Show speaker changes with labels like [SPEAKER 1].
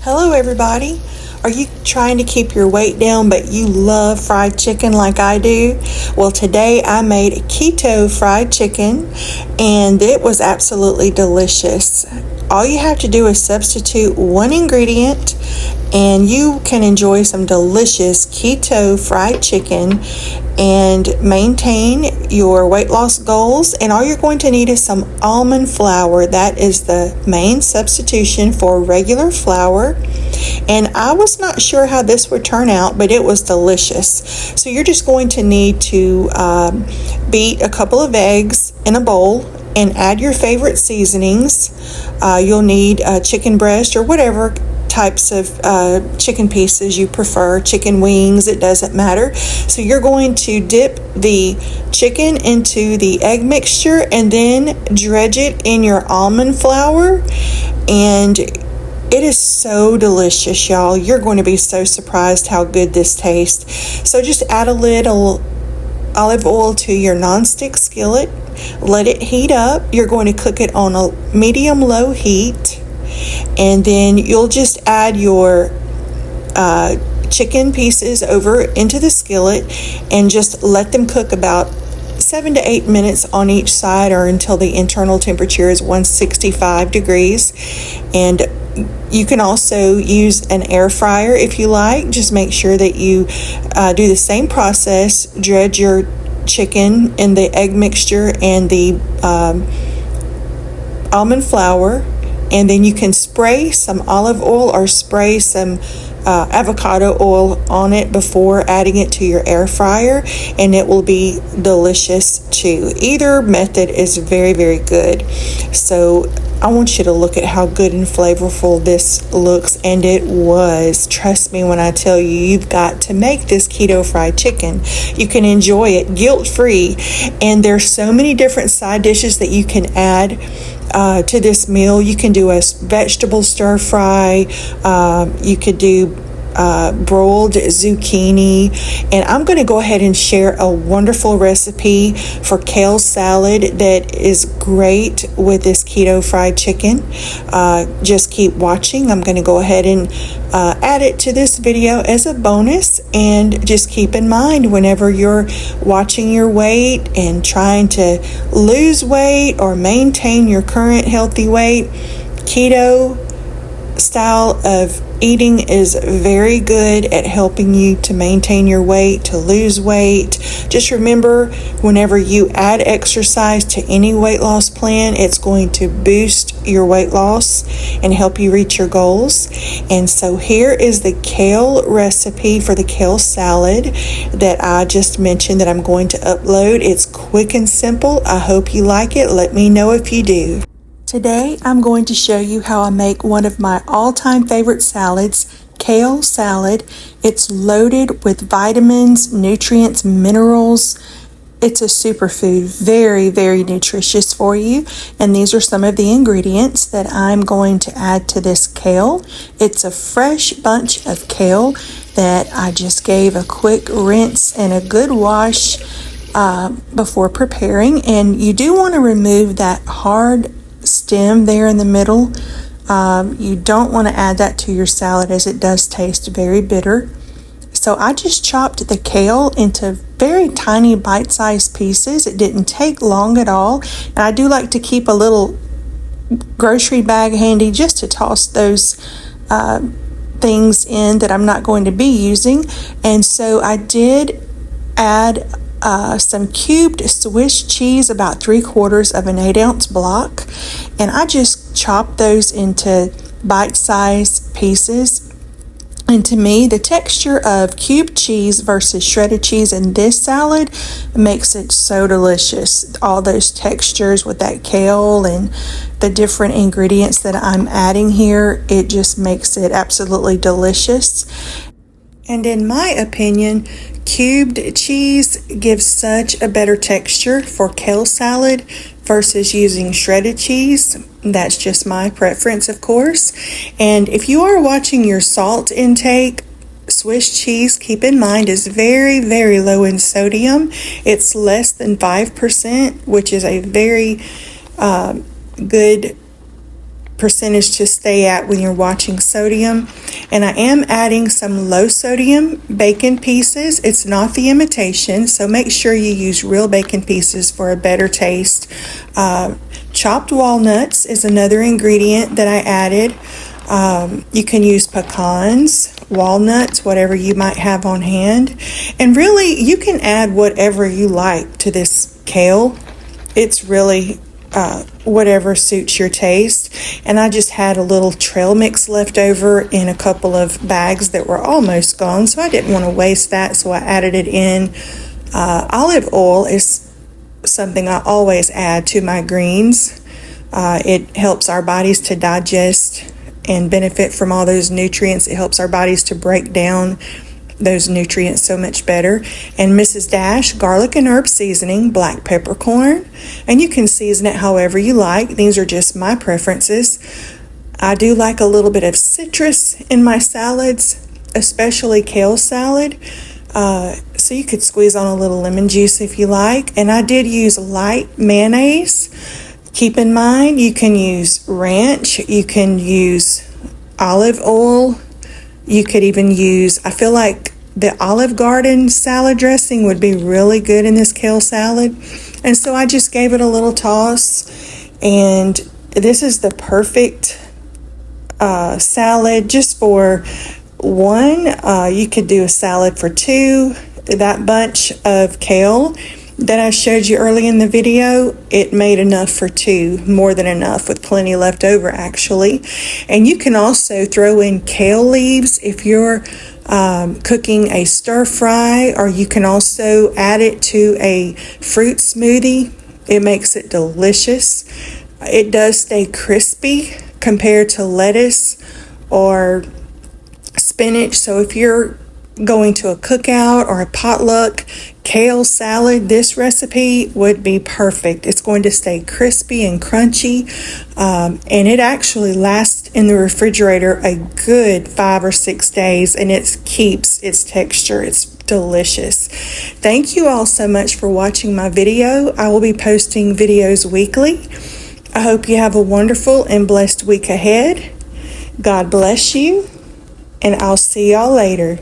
[SPEAKER 1] Hello everybody. Are you trying to keep your weight down but you love fried chicken like I do? Well, today I made keto fried chicken and it was absolutely delicious. All you have to do is substitute one ingredient and you can enjoy some delicious keto fried chicken and maintain your weight loss goals. And all you're going to need is some almond flour. That is the main substitution for regular flour. And I was not sure how this would turn out, but it was delicious. So you're just going to need to beat a couple of eggs in a bowl and add your favorite seasonings. You'll need chicken breast or whatever types of chicken pieces you prefer, chicken wings, it doesn't matter. So you're going to dip the chicken into the egg mixture and then dredge it in your almond flour, and it is so delicious, y'all. You're going to be so surprised how good this tastes. So just add a little olive oil to your nonstick skillet, let it heat up. You're going to cook it on a medium-low heat, and then you'll just add your chicken pieces over into the skillet and just let them cook about 7 to 8 minutes on each side, or until the internal temperature is 165 degrees. And you can also use an air fryer if you like. Just make sure that you do the same process. Dredge your chicken in the egg mixture and the almond flour, and then you can spray some olive oil or spray some avocado oil on it before adding it to your air fryer, and it will be delicious too. Either method is very, very good. So I want you to look at how good and flavorful this looks, and it was. Trust me when I tell you, you've got to make this keto fried chicken. You can enjoy it guilt-free, and there's so many different side dishes that you can add to this meal. You can do a vegetable stir fry. You could do broiled zucchini, and I'm going to go ahead and share a wonderful recipe for kale salad that is great with this keto fried chicken. Just keep watching. I'm going to go ahead and add it to this video as a bonus, and just keep in mind whenever you're watching your weight and trying to lose weight or maintain your current healthy weight, keto style of eating is very good at helping you to maintain your weight, to lose weight. Just remember, whenever you add exercise to any weight loss plan, it's going to boost your weight loss and help you reach your goals. And so here is the kale recipe for the kale salad that I just mentioned that I'm going to upload. It's quick and simple. I hope you like it. Let me know if you do. Today, I'm going to show you how I make one of my all-time favorite salads, kale salad. It's loaded with vitamins, nutrients, minerals. It's a superfood, very, very nutritious for you. And these are some of the ingredients that I'm going to add to this kale. It's a fresh bunch of kale that I just gave a quick rinse and a good wash before preparing. And you do want to remove that hard stem there in the middle. You don't want to add that to your salad, as it does taste very bitter. So I just chopped the kale into very tiny bite-sized pieces. It didn't take long at all, and I do like to keep a little grocery bag handy just to toss those things in that I'm not going to be using. And so I did add some cubed Swiss cheese, about 3/4 of an 8-ounce block, and I just chopped those into bite-sized pieces. And to me, the texture of cubed cheese versus shredded cheese in this salad makes it so delicious. All those textures with that kale and the different ingredients that I'm adding here, it just makes it absolutely delicious. And in my opinion, cubed cheese gives such a better texture for kale salad versus using shredded cheese. That's just my preference, of course. And if you are watching your salt intake, Swiss cheese, keep in mind, is very, very low in sodium. It's less than 5%, which is a very good percentage to stay at when you're watching sodium. And I am adding some low sodium bacon pieces. It's not the imitation, so make sure you use real bacon pieces for a better taste. Chopped walnuts is another ingredient that I added. You can use pecans, walnuts, whatever you might have on hand. And really, you can add whatever you like to this kale. It's really whatever suits your taste. And I just had a little trail mix left over in a couple of bags that were almost gone, so I didn't want to waste that, so I added it in. Olive oil is something I always add to my greens. It helps our bodies to digest and benefit from all those nutrients. It helps our bodies to break down those nutrients so much better. And Mrs. Dash garlic and herb seasoning, black peppercorn, and you can season it however you like. These are just my preferences. I do like a little bit of citrus in my salads, especially kale salad. So you could squeeze on a little lemon juice if you like. And I did use light mayonnaise. Keep in mind, you can use ranch, you can use olive oil, you could even use, I feel like the Olive Garden salad dressing would be really good in this kale salad. And so I just gave it a little toss, and this is the perfect salad just for one. You could do a salad for two. That bunch of kale that I showed you early in the video, it made enough for two, more than enough, with plenty left over actually. And you can also throw in kale leaves if you're cooking a stir fry, or you can also add it to a fruit smoothie. It makes it delicious. It does stay crispy compared to lettuce or spinach. So if you're going to a cookout or a potluck, kale salad, this recipe would be perfect. It's going to stay crispy and crunchy, and it actually lasts in the refrigerator a good 5 or 6 days, and it keeps its texture. It's delicious. Thank you all so much for watching my video. I will be posting videos weekly. I hope you have a wonderful and blessed week ahead. God bless you, and I'll see y'all later.